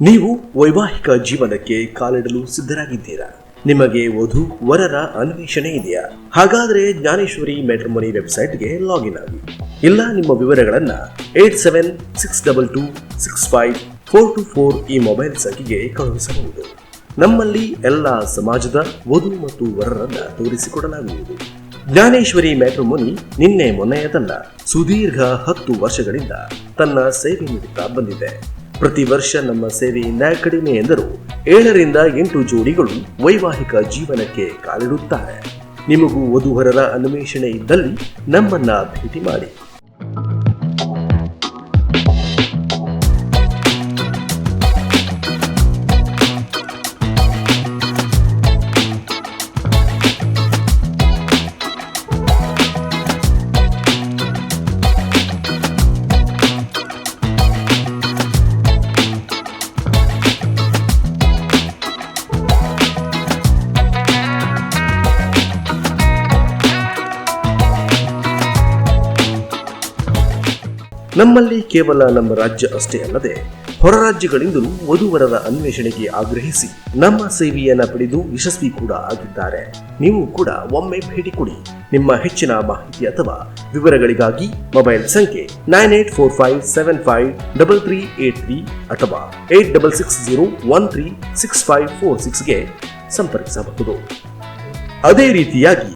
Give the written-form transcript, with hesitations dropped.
ನೀವು ವೈವಾಹಿಕ ಜೀವನಕ್ಕೆ ಕಾಲಿಡಲು ಸಿದ್ಧರಾಗಿದ್ದೀರಾ? ನಿಮಗೆ ವಧು ವರರ ಅನ್ವೇಷಣೆ ಇದೆಯಾ? ಹಾಗಾದ್ರೆ ಜ್ಞಾನೇಶ್ವರಿ ಮ್ಯಾಟ್ರಿಮೋನಿ ವೆಬ್ಸೈಟ್ಗೆ ಲಾಗಿನ್ ಆಗಿ. ಇಲ್ಲ ನಿಮ್ಮ ವಿವರಗಳನ್ನ 8762265424 ಈ ಮೊಬೈಲ್ ಸಂಖ್ಯೆಗೆ ಕಳುಹಿಸಬಹುದು. ನಮ್ಮಲ್ಲಿ ಎಲ್ಲ ಸಮಾಜದ ವಧು ಮತ್ತು ವರರನ್ನ ತೋರಿಸಿಕೊಡಲಾಗುವುದು. ಜ್ಞಾನೇಶ್ವರಿ ಮ್ಯಾಟ್ರಿಮೋನಿ ನಿನ್ನೆ ಮೊನ್ನೆಯದಲ್ಲ, ಸುದೀರ್ಘ 10 ವರ್ಷಗಳಿಂದ ತನ್ನ ಸೇವೆ ನೀಡುತ್ತಾ ಬಂದಿದೆ. ಪ್ರತಿ ವರ್ಷ ನಮ್ಮ ಸೇವೆಯಿಂದ ಕಡಿಮೆ ಎಂದರೂ 7 ರಿಂದ 8 ಜೋಡಿಗಳು ವೈವಾಹಿಕ ಜೀವನಕ್ಕೆ ಕಾಲಿಡುತ್ತಾರೆ. ನಿಮಗೂ ವಧುವರರ ಅನ್ವೇಷಣೆ ಇದ್ದಲ್ಲಿ ನಮ್ಮನ್ನ ಭೇಟಿ ಮಾಡಿ. ನಮ್ಮಲ್ಲಿ ಕೇವಲ ನಮ್ಮ ರಾಜ್ಯ ಅಷ್ಟೇ ಅಲ್ಲದೆ ಹೊರ ರಾಜ್ಯಗಳಿಂದಲೂ ವಧುವರರ ಅನ್ವೇಷಣೆಗೆ ಆಗ್ರಹಿಸಿ ನಮ್ಮ ಸೇವೆಯನ್ನ ಪಡೆದು ಯಶಸ್ವಿ ಕೂಡ ಆಗಿದ್ದಾರೆ. ನೀವು ಕೂಡ ಒಮ್ಮೆ ಭೇಟಿ ಕೊಡಿ. ನಿಮ್ಮ ಹೆಚ್ಚಿನ ಮಾಹಿತಿ ಅಥವಾ ವಿವರಗಳಿಗಾಗಿ ಮೊಬೈಲ್ ಸಂಖ್ಯೆ 9845753383 ಅಥವಾ 8660136546ಗೆ ಸಂಪರ್ಕಿಸಬಹುದು. ಅದೇ ರೀತಿಯಾಗಿ